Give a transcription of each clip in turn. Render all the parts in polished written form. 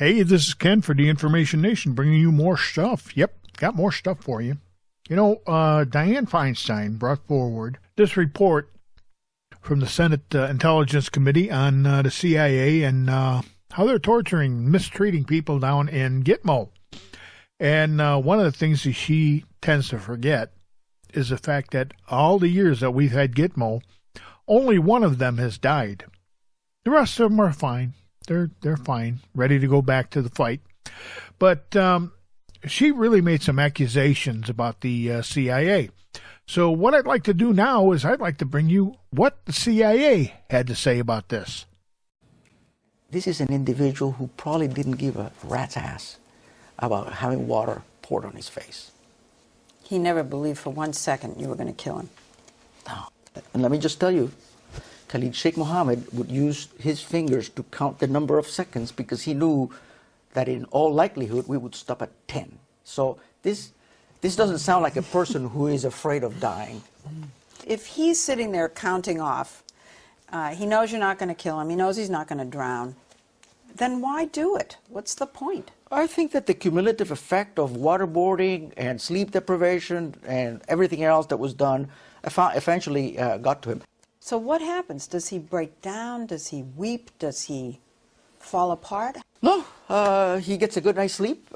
Hey, this is Ken for the Information Nation, bringing you more stuff. Yep, got more stuff for you. You know, Dianne Feinstein brought forward this report from the Senate Intelligence Committee on the CIA and how they're torturing, mistreating people down in Gitmo. And one of the things that she tends to forget is the fact that all the years that we've had Gitmo, only one of them has died. The rest of them are fine. They're fine, ready to go back to the fight. But she really made some accusations about the CIA. So what I'd like to do now is I'd like to bring you what the CIA had to say about this. This is an individual who probably didn't give a rat's ass about having water poured on his face. He never believed for 1 second you were going to kill him. No. And let me just tell you, Khalid Sheikh Mohammed would use his fingers to count the number of seconds because he knew that in all likelihood we would stop at 10. So this doesn't sound like a person who is afraid of dying. If he's sitting there counting off, he knows you're not going to kill him, he knows he's not going to drown, then why do it? What's the point? I think that the cumulative effect of waterboarding and sleep deprivation and everything else that was done eventually got to him. So what happens? Does he break down? Does he weep? Does he fall apart? No, he gets a good night's sleep.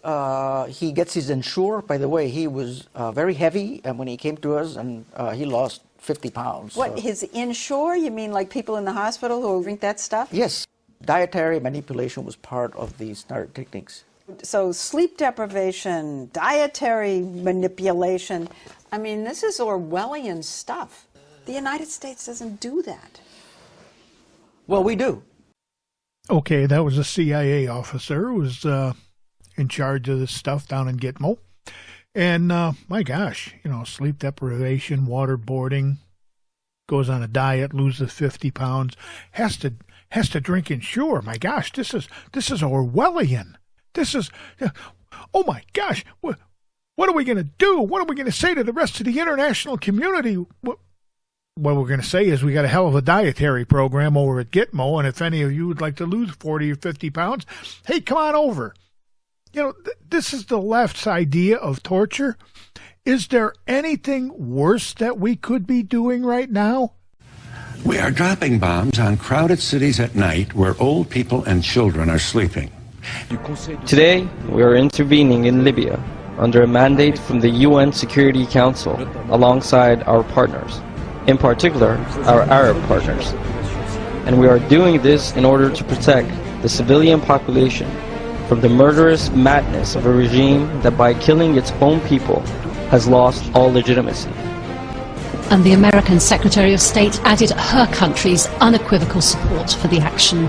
He gets his Ensure. By the way, he was very heavy when he came to us, and he lost 50 pounds. What, his Ensure? You mean like people in the hospital who drink that stuff? Yes. Dietary manipulation was part of the standard techniques. So sleep deprivation, dietary manipulation, I mean, this is Orwellian stuff. The United States doesn't do that. Well, we do. Okay, that was a CIA officer who was in charge of this stuff down in Gitmo. And my gosh, you know, sleep deprivation, waterboarding, goes on a diet, loses 50 pounds, has to drink Ensure. My gosh, this is Orwellian. This is, oh my gosh, what are we going to do? What are we going to say to the rest of the international community? What we're going to say is we got a hell of a dietary program over at Gitmo, and if any of you would like to lose 40 or 50 pounds, hey, come on over. You know, this is the left's idea of torture. Is there anything worse that we could be doing right now? We are dropping bombs on crowded cities at night where old people and children are sleeping. Today, we are intervening in Libya under a mandate from the UN Security Council alongside our partners. In particular, our Arab partners. And we are doing this in order to protect the civilian population from the murderous madness of a regime that by killing its own people has lost all legitimacy. And the American Secretary of State added her country's unequivocal support for the action.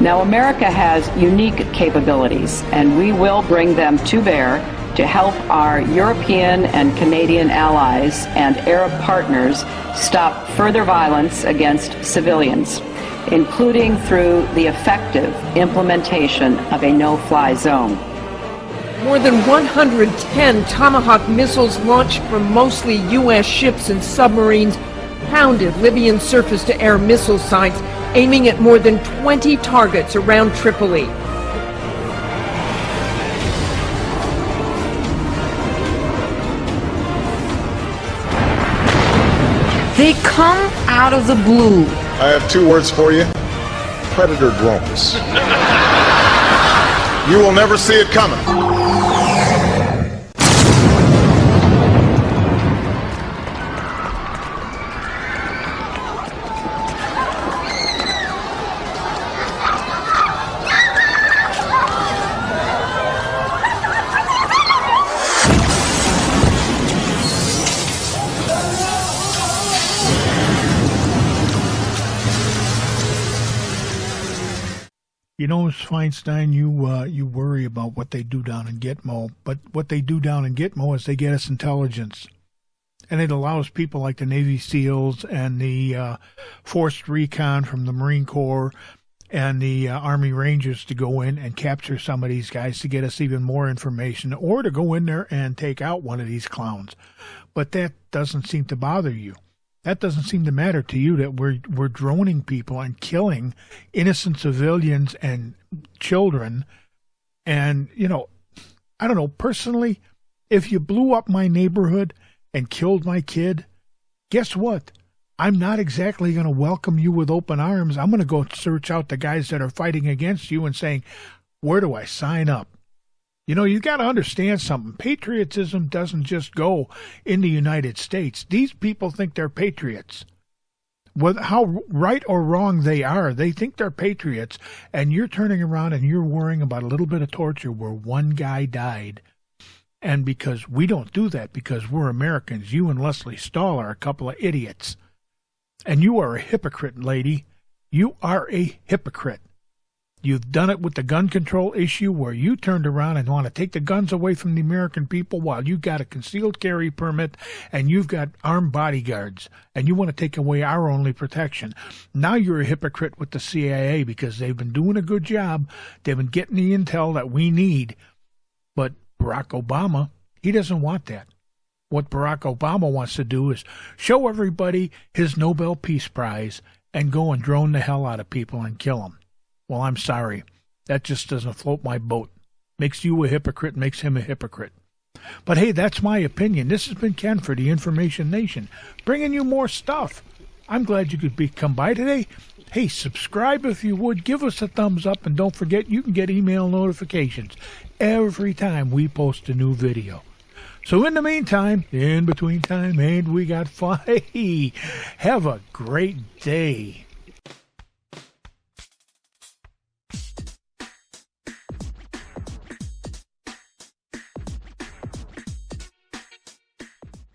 Now, America has unique capabilities, and we will bring them to bear to help our European and Canadian allies and Arab partners stop further violence against civilians, including through the effective implementation of a no-fly zone. More than 110 Tomahawk missiles launched from mostly U.S. ships and submarines pounded Libyan surface-to-air missile sites, aiming at more than 20 targets around Tripoli. They come out of the blue. I have 2 words for you. Predator drones. You will never see it coming. You know, Ms. Feinstein, you worry about what they do down in Gitmo, but what they do down in Gitmo is they get us intelligence. And it allows people like the Navy SEALs and the Forced Recon from the Marine Corps and the Army Rangers to go in and capture some of these guys to get us even more information, or to go in there and take out one of these clowns. But that doesn't seem to bother you. That doesn't seem to matter to you, that we're droning people and killing innocent civilians and children. And, you know, I don't know, personally, if you blew up my neighborhood and killed my kid, guess what? I'm not exactly going to welcome you with open arms. I'm going to go search out the guys that are fighting against you and saying, where do I sign up? You know, you got to understand something. Patriotism doesn't just go in the United States. These people think they're patriots. Whether how right or wrong they are, they think they're patriots, and you're turning around and you're worrying about a little bit of torture where one guy died. And because we don't do that, because we're Americans, you and Leslie Stahl are a couple of idiots. And you are a hypocrite, lady. You are a hypocrite. You've done it with the gun control issue where you turned around and want to take the guns away from the American people while you got a concealed carry permit and you've got armed bodyguards and you want to take away our only protection. Now you're a hypocrite with the CIA because they've been doing a good job. They've been getting the intel that we need. But Barack Obama, he doesn't want that. What Barack Obama wants to do is show everybody his Nobel Peace Prize and go and drone the hell out of people and kill them. Well, I'm sorry. That just doesn't float my boat. Makes you a hypocrite, makes him a hypocrite. But hey, that's my opinion. This has been Ken for the Information Nation, bringing you more stuff. I'm glad you could come by today. Hey, subscribe if you would. Give us a thumbs up, and don't forget you can get email notifications every time we post a new video. So in the meantime, in between time, and we got fun. Have a great day.